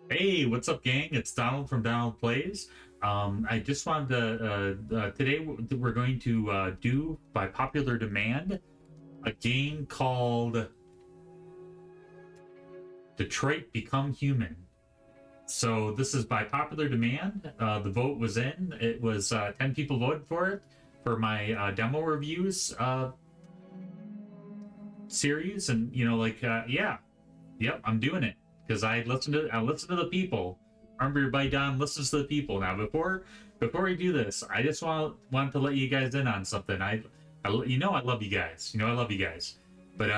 Hey, what's up, gang? It's Donald from Donald Plays. I just wanted to, today we're going to do, by popular demand, a game called Detroit Become Human. So this is by popular demand. The vote was in. It was 10 people voted for it for my demo reviews series. And, yeah, yep, I'm doing it. Because I listen to the people. Remember, your buddy Don listens to the people. Now, before we do this, I just want to let you guys in on something. I you know I love you guys. You know I love you guys. But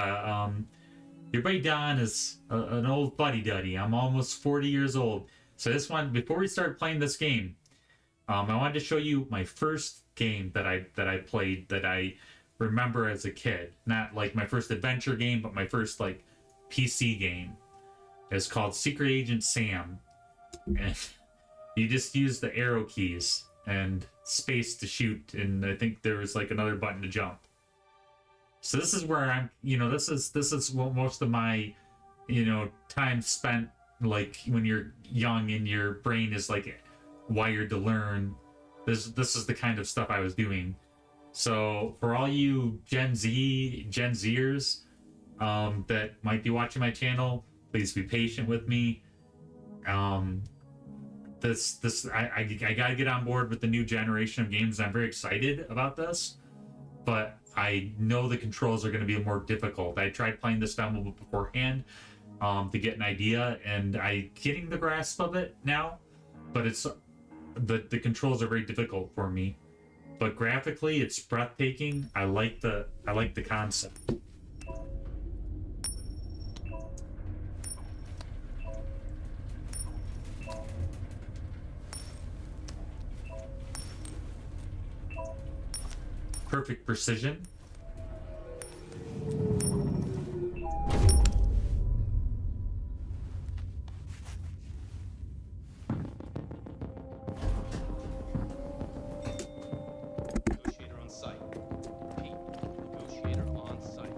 your buddy Don is an old buddy duddy. I'm almost 40 years old. So this one, before we start playing this game, I wanted to show you my first game that I played that I remember as a kid. Not like my first adventure game, but my first like PC game. It's called Secret Agent Sam, and you just use the arrow keys and space to shoot, and I think there was like another button to jump. So this is where I'm, this is what most of my, time spent, like when you're young and your brain is like wired to learn. This is the kind of stuff I was doing. So for all you Gen Zers that might be watching my channel, please be patient with me. I gotta get on board with the new generation of games. I'm very excited about this, but I know the controls are going to be more difficult. I tried playing this demo beforehand to get an idea, and I getting the grasp of it now, but it's the controls are very difficult for me. But graphically, it's breathtaking. I like the concept. Perfect precision. Negotiator on site. Repeat. Negotiator on site.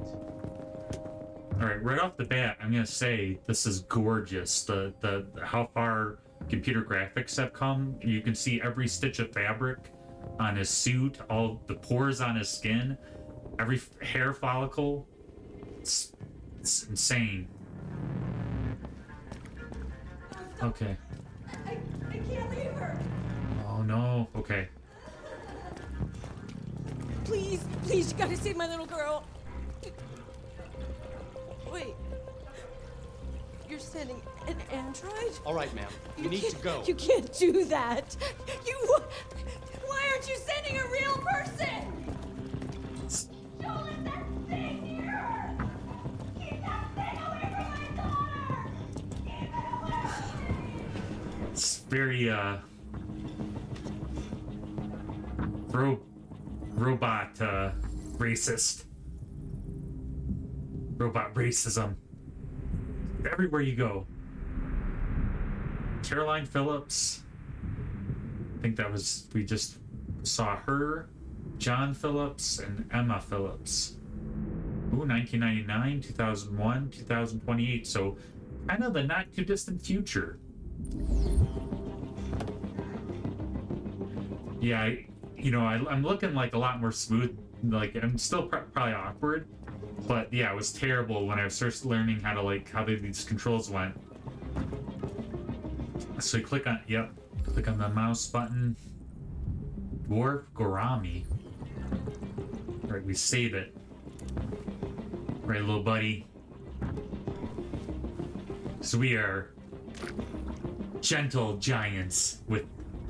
All right, right off the bat, I'm gonna say this is gorgeous. The how far computer graphics have come. You can see every stitch of fabric on his suit, all the pores on his skin, every hair follicle. It's insane. Okay. I can't leave her. Oh no. Okay. Please, you gotta save my little girl. Wait. You're sending an android? All right, ma'am. You need to go. You can't do that. Why aren't you sending a real person? Don't let that thing near her. Keep that thing away from my daughter. Keep it away. It's very robot racist. Robot racism. Everywhere you go. Caroline Phillips. I think that was, we just saw her, John Phillips, and Emma Phillips. Ooh, 1999, 2001, 2028. So kind of the not too distant future. Yeah, I'm looking like a lot more smooth. Like I'm still probably awkward, but yeah, it was terrible when I was first learning how these controls went. So you click on the mouse button. Dwarf Gorami. Right, we save it. Right, little buddy. So we are gentle giants with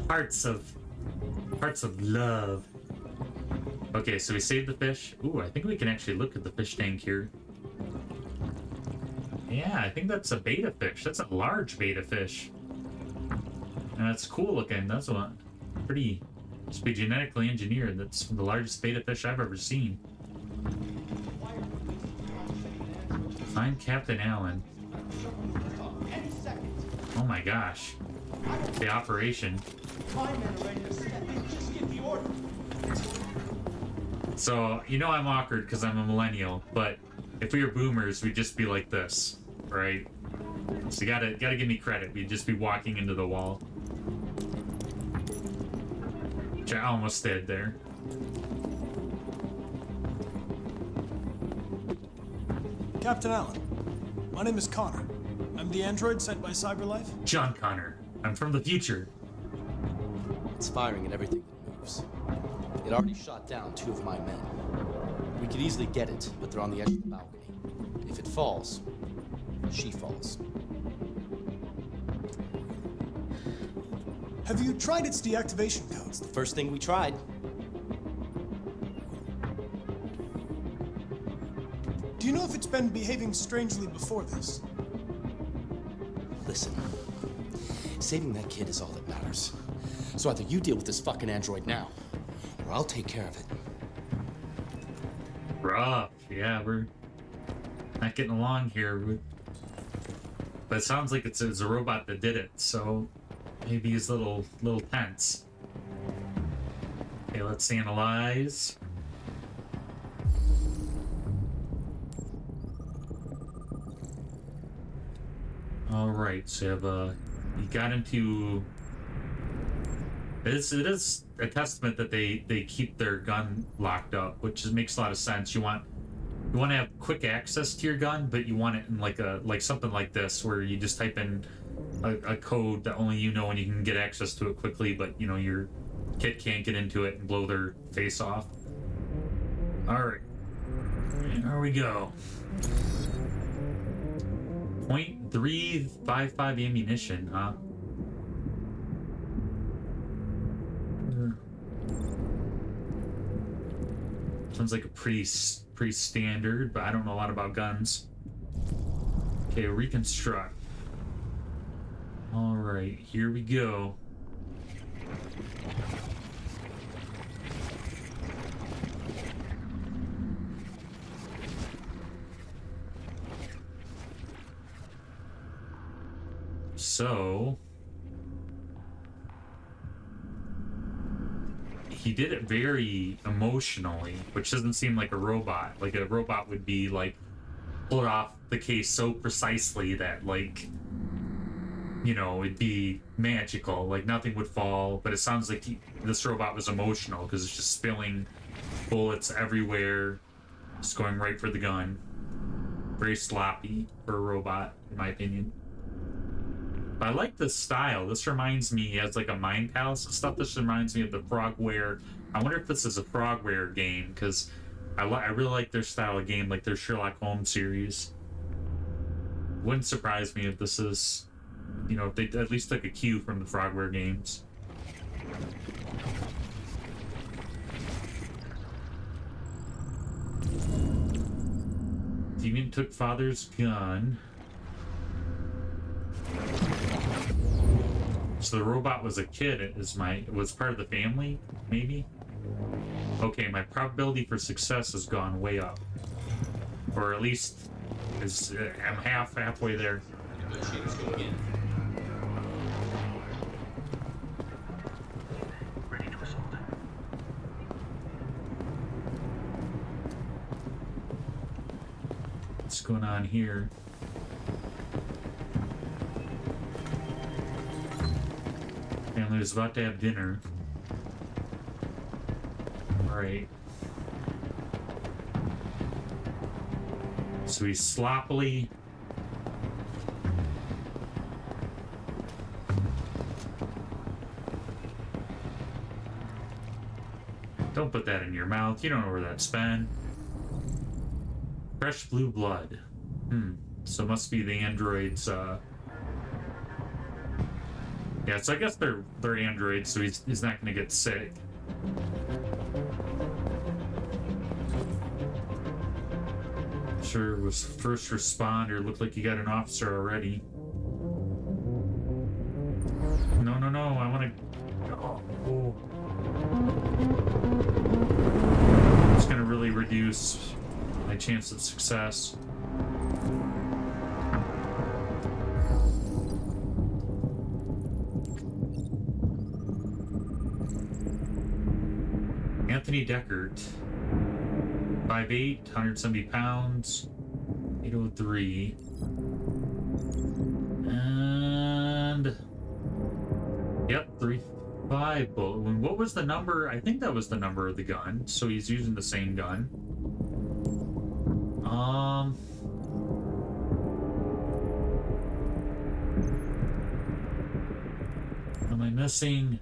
hearts of love. Okay, so we saved the fish. Ooh, I think we can actually look at the fish tank here. Yeah, I think that's a beta fish. That's a large beta fish. And that's cool looking. That's one pretty. Must be genetically engineered. That's the largest beta fish I've ever seen. Find Captain Allen. Oh my gosh. The operation. So, I'm awkward because I'm a millennial, but if we were boomers, we'd just be like this, right? So you gotta give me credit. We'd just be walking into the wall. Which I almost did there. Captain Allen, my name is Connor. I'm the android sent by CyberLife. John Connor. I'm from the future. It's firing at everything that moves. It already shot down 2 of my men. We could easily get it, but they're on the edge of the balcony. If it falls, she falls. Have you tried its deactivation codes? The first thing we tried. Do you know if it's been behaving strangely before this? Listen, saving that kid is all that matters. So either you deal with this fucking android now, or I'll take care of it. Rough. Yeah, we're not getting along here. But it sounds like it's a robot that did it, so maybe he's a little tense. Okay, let's analyze. All right, so you have you got into. It is a testament that they keep their gun locked up, which makes a lot of sense. You want to have quick access to your gun, but you want it in like something like this, where you just type in a code that only you know and you can get access to it quickly, but you know your kid can't get into it and blow their face off. All right, here we go. 0.355 ammunition, huh? Sounds like a pretty standard, but I don't know a lot about guns. Okay, reconstruct. All right, here we go. So he did it very emotionally, which doesn't seem like a robot. Like a robot would be like pull off the case so precisely that like, you know, it'd be magical, like nothing would fall. But it sounds like this robot was emotional because it's just spilling bullets everywhere, just going right for the gun. Very sloppy for a robot, in my opinion. But I like this style. This reminds me, as like a Mind Palace and stuff, this reminds me of the Frogware. I wonder if this is a Frogware game, because I really like their style of game, like their Sherlock Holmes series. Wouldn't surprise me if this is, you know, if they at least took a cue from the Frogware games. Demon took father's gun. So the robot was a kid. It was part of the family, maybe? Okay, my probability for success has gone way up. Or at least I'm halfway there. Negotiators going in. Ready to assault. What's going on here? Family was about to have dinner. Alright. So he's sloppily... Don't put that in your mouth. You don't know where that's been. Fresh blue blood. So it must be the androids, Yeah, so I guess they're androids, so he's not gonna get sick. Sure, was first responder. Looked like you got an officer already. No, I wanna... Oh. It's gonna really reduce my chance of success. Anthony Deckert, 5'8", 170 pounds, 803. Yep, 3-5 bullet wound. What was the number? I think that was the number of the gun. So he's using the same gun. What am I missing?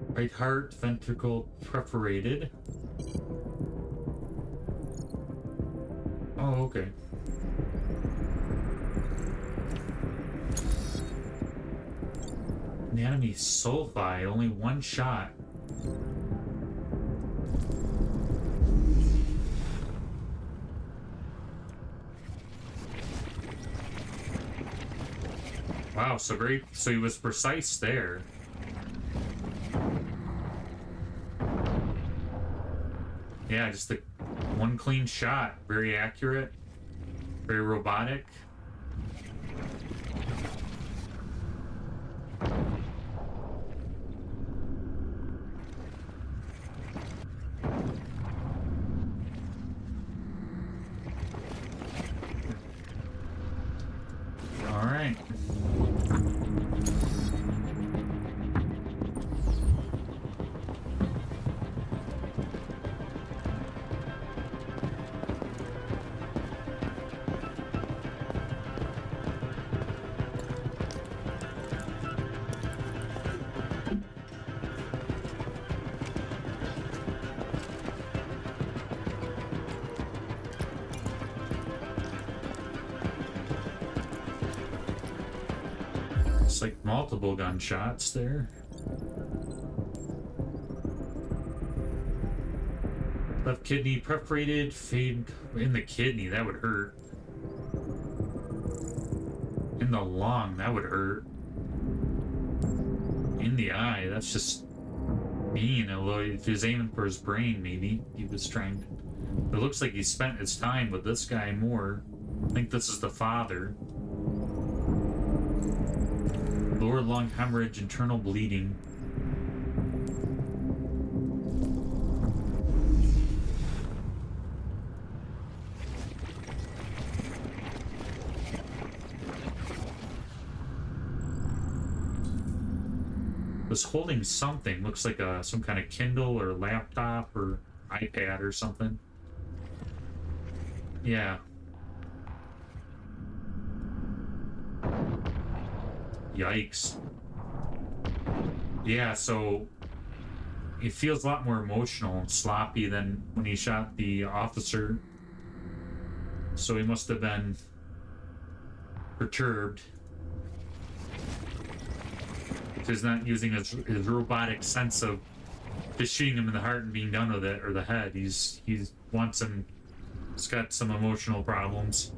Right heart, ventricle perforated. Oh, okay. Anatomy sulfi, only one shot. Wow, so great. So he was precise there. Yeah, just the one clean shot. Very accurate. Very robotic. All right. It's like multiple gunshots there. Left kidney perforated, fade in the kidney, that would hurt. In the lung, that would hurt. In the eye, that's just mean. Although if he was aiming for his brain, maybe he was trying to... It looks like he spent his time with this guy more. I think this is the father. Lower lung hemorrhage, internal bleeding. Was holding something. Looks like some kind of Kindle or laptop or iPad or something. Yeah. Yikes. Yeah, so it feels a lot more emotional and sloppy than when he shot the officer. So he must have been perturbed. He's not using his robotic sense of just shooting him in the heart and being done with it, or the head. He's got some emotional problems.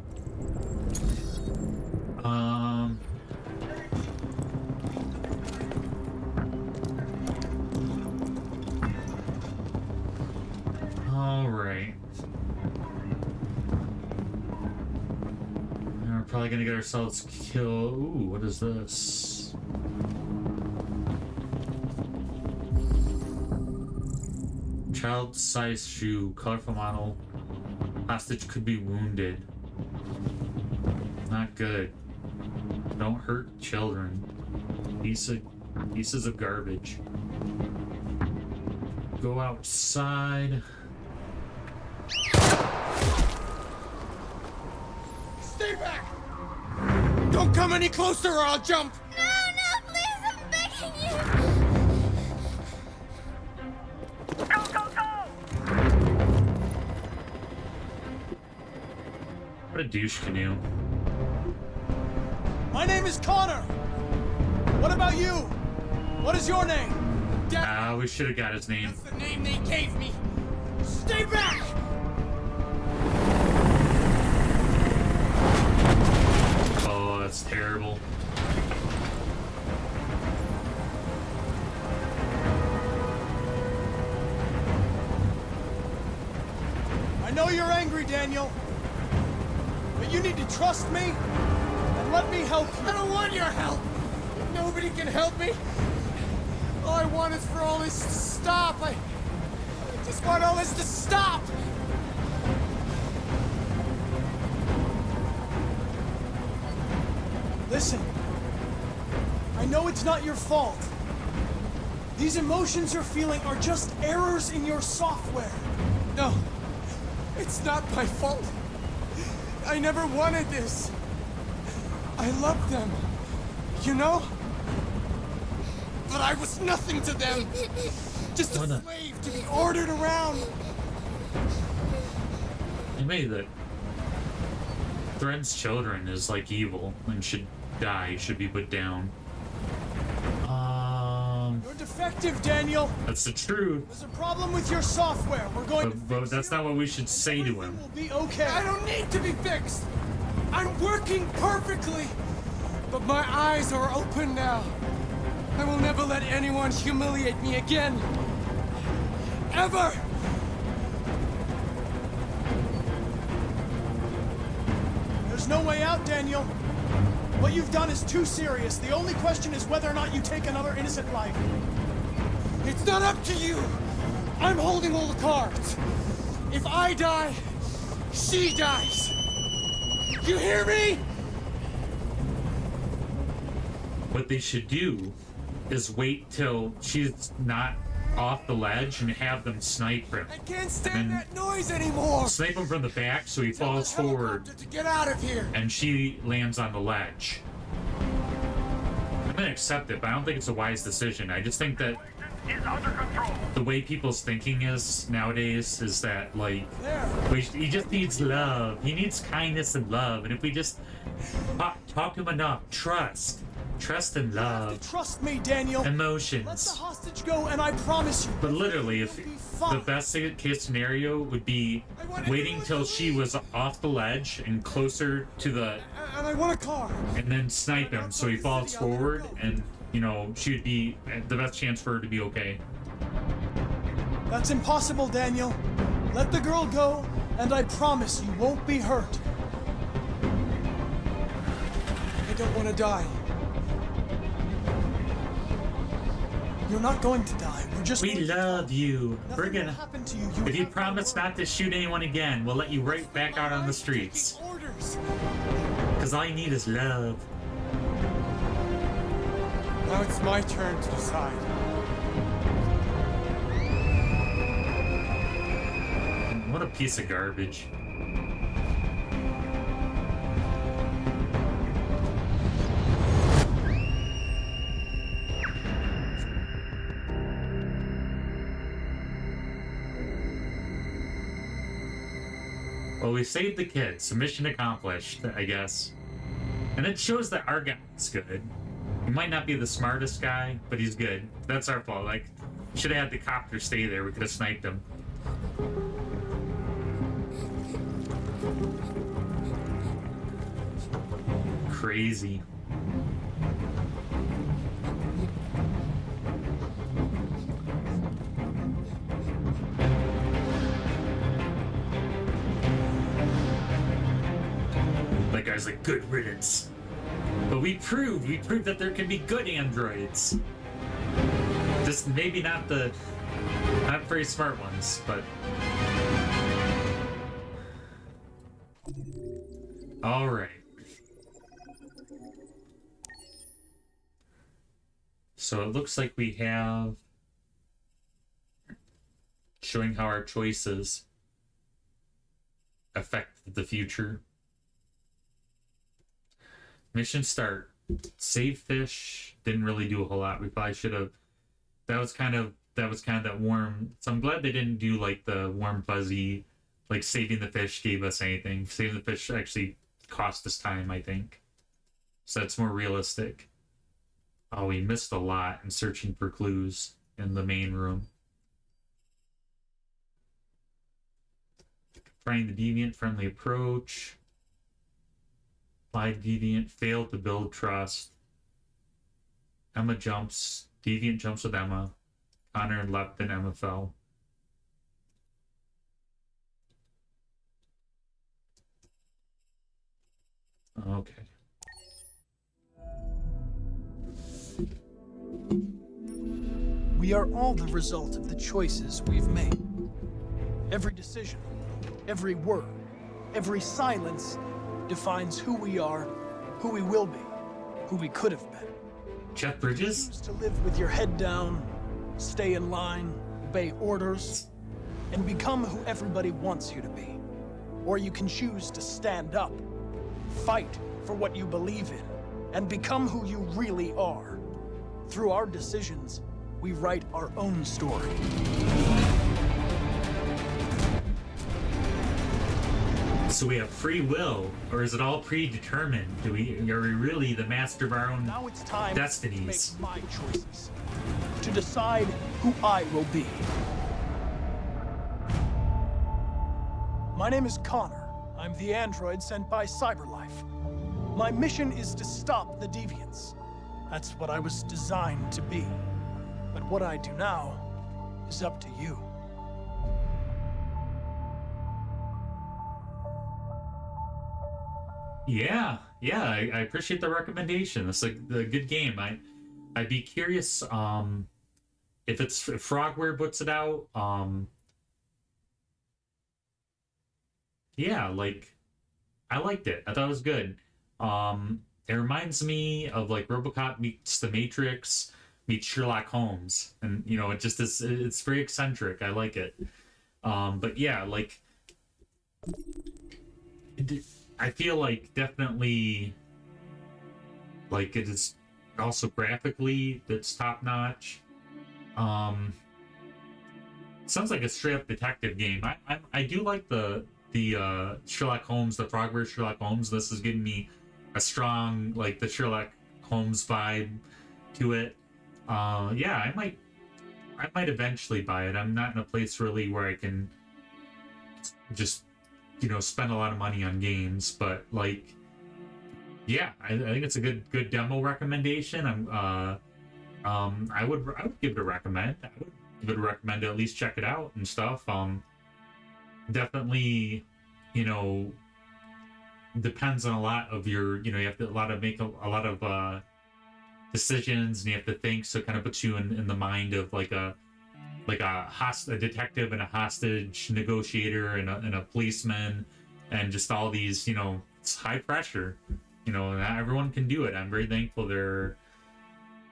All right. We're probably gonna get ourselves killed. Ooh, what is this? Child-sized shoe, colorful model. Hostage could be wounded. Not good. Don't hurt children. Pieces of garbage. Go outside. Stay back! Don't come any closer or I'll jump! No, please, I'm begging you! What a douche canoe. My name is Connor. What about you? What is your name? We should have got his name. That's the name they gave me! Stay back! Oh, that's terrible. I know you're angry, Daniel. But you need to trust me and let me help you. I don't want your help! Nobody can help me! All I want is for all this to stop. I just just want all this to stop! Listen, I know it's not your fault. These emotions you're feeling are just errors in your software. No, it's not my fault. I never wanted this. I loved them, you know? But I was nothing to them. Just a slave to be ordered around. They made that Thread's children is like evil and should die, should be put down. You're defective, Daniel. That's the truth. There's a problem with your software. We're going to But fix that's it. not what we should say to Everything him. will be okay. I don't need to be fixed. I'm working perfectly. But my eyes are open now. I will never let anyone humiliate me again. Ever! There's no way out, Daniel. What you've done is too serious. The only question is whether or not you take another innocent life. It's not up to you. I'm holding all the cards. If I die, she dies. You hear me? What they should do is wait till she's not off the ledge and have them snipe him. I can't stand And that noise anymore. snipe him from the back so he Tell falls the forward helicopter to get out of here. and she lands on the ledge. I'm gonna accept it, but I don't think it's a wise decision. I just think that the way people's thinking is nowadays is that, like, he just needs love. He needs kindness and love. And if we just talk to him enough, trust and You have love, to trust me, Daniel. Let the emotions. hostage go, and I promise you. But literally, if You'll be the fine. best case scenario would be waiting till she was off the ledge and closer to the, And I want a car. and then snipe him so he falls forward, and you know she would be the best chance for her to be okay. That's impossible, Daniel. Let the girl go, and I promise you won't be hurt. I don't want to die. You're not going to die. We're just We going to love talk. you. Nothing We're will gonna. happen to you. If you have promise no- not to shoot anyone again, we'll let you right back out on the streets. Taking orders. Cause all you need is love. Now it's my turn to decide. What a piece of garbage. Well, we saved the kids, so mission accomplished, I guess. And it shows that our guy's good. He might not be the smartest guy, but he's good. That's our fault. Like, should have had the copter stay there. We could have sniped him. Crazy. That guy's like, good riddance. But we proved that there can be good androids. Just maybe not very smart ones, but. All right. So it looks like we have showing how our choices affect the future. Mission start. Save fish. Didn't really do a whole lot. We probably should have. That was kind of that warm. So I'm glad they didn't do like the warm fuzzy, like saving the fish gave us anything. Saving the fish actually cost us time, I think. So that's more realistic. Oh, we missed a lot in searching for clues in the main room. Find the deviant friendly approach. Applied deviant, failed to build trust. Emma jumps. Deviant jumps with Emma. Connor leapt and Emma fell. Okay. We are all the result of the choices we've made. Every decision, every word, every silence defines who we are, who we will be, who we could have been. Jeff Bridges? Choose to live with your head down, stay in line, obey orders, and become who everybody wants you to be. Or you can choose to stand up, fight for what you believe in, and become who you really are. Through our decisions, we write our own story. So we have free will, or is it all predetermined? Are we really the master of our own Now it's time destinies? to make my choices, to decide who I will be. My name is Connor. I'm the android sent by CyberLife. My mission is to stop the deviants. That's what I was designed to be. But what I do now is up to you. Yeah, I appreciate the recommendation. It's a good game. I'd be curious if Frogware puts it out. Yeah, like I liked it. I thought it was good. It reminds me of like RoboCop meets The Matrix meets Sherlock Holmes, and you know, it just is. It's very eccentric. I like it. But yeah, like I feel like definitely like it is also graphically that's top notch. Sounds like a straight up detective game. I do like the Sherlock Holmes, the Frogware Sherlock Holmes. This is giving me a strong like the Sherlock Holmes vibe to it. Yeah, I might eventually buy it. I'm not in a place really where I can just, you know, spend a lot of money on games, but like, yeah, I think it's a good demo recommendation. I would give it a recommend. I would give it a recommend to at least check it out and stuff. Definitely, you know, depends on a lot of your, you know, you have to make a lot of decisions, and you have to think, so it kind of puts you in the mind of like a detective and a hostage negotiator and a policeman, and just all these, you know, it's high pressure, you know, not everyone can do it. I'm very thankful there,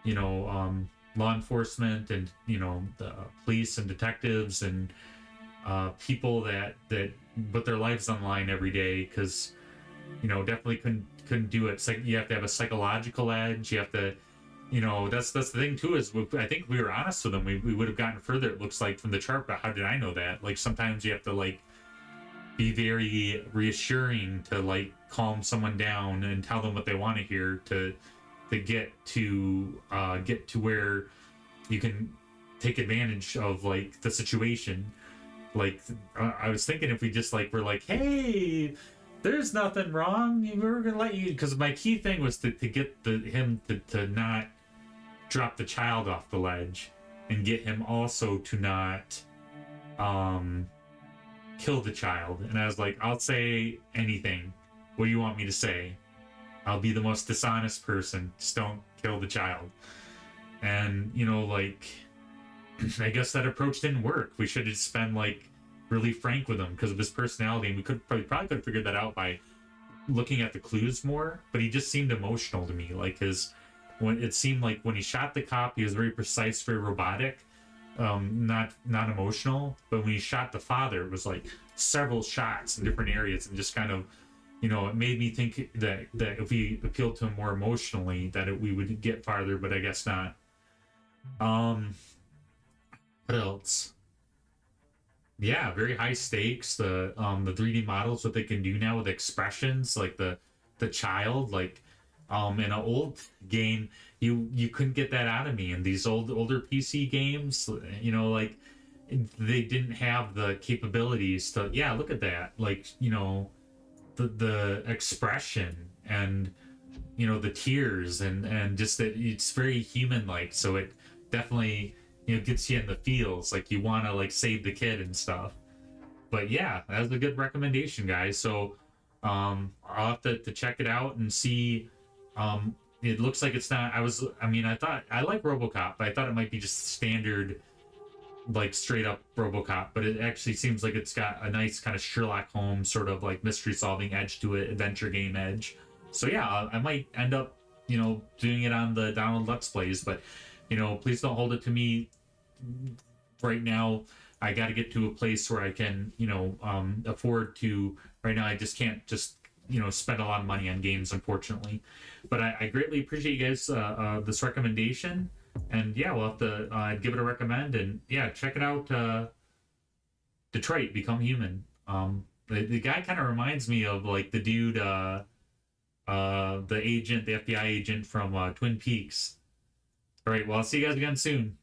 you know, law enforcement and, you know, the police and detectives and people that put their lives on the line every day, because, you know, definitely couldn't do it. It's like you have to have a psychological edge. You have to, you know, that's the thing too, is I think we were honest with them. We would have gotten further, it looks like, from the chart, but how did I know that? Like, sometimes you have to like be very reassuring to like calm someone down and tell them what they want to hear to get to where you can take advantage of like the situation. Like, I was thinking if we just like were like, hey, there's nothing wrong, we were gonna let you, because my key thing was to get him to not drop the child off the ledge, and get him also to not kill the child. And I was like, I'll say anything. What do you want me to say? I'll be the most dishonest person, just don't kill the child. And, you know, like, I guess that approach didn't work. We should have just been like really frank with him because of his personality, and we probably could have figured that out by looking at the clues more. But he just seemed emotional to me. Like, when it seemed like when he shot the cop, he was very precise, very robotic, not emotional. But when he shot the father, it was like several shots in different areas, and just kind of, you know, it made me think that if we appealed to him more emotionally, that we would get farther. But I guess not. What else? Yeah, very high stakes. The 3D models, what they can do now with expressions, like the child, like in an old game, you couldn't get that out of me. In these older PC games, you know, like they didn't have the capabilities to, yeah, look at that, like, you know, the expression, and, you know, the tears, and just that it's very human like, so it definitely, you know, gets you in the feels, like you want to like save the kid and stuff. But yeah, that's a good recommendation, guys. So I'll have to check it out and see. It looks like it's not, I thought I like RoboCop, but I thought it might be just standard like straight up RoboCop, but it actually seems like it's got a nice kind of Sherlock Holmes sort of like mystery solving edge to it, adventure game edge. So yeah, I might end up, doing it on the download Let's Plays, but please don't hold it to me right now. I got to get to a place where I can, afford to. Right now, I just can't just spend a lot of money on games, unfortunately. But I greatly appreciate you guys this recommendation, and yeah, we'll have to give it a recommend, and yeah, check it out. Detroit: Become Human. The guy kind of reminds me of like the dude, the agent, the FBI agent from Twin Peaks. All right, well, I'll see you guys again soon.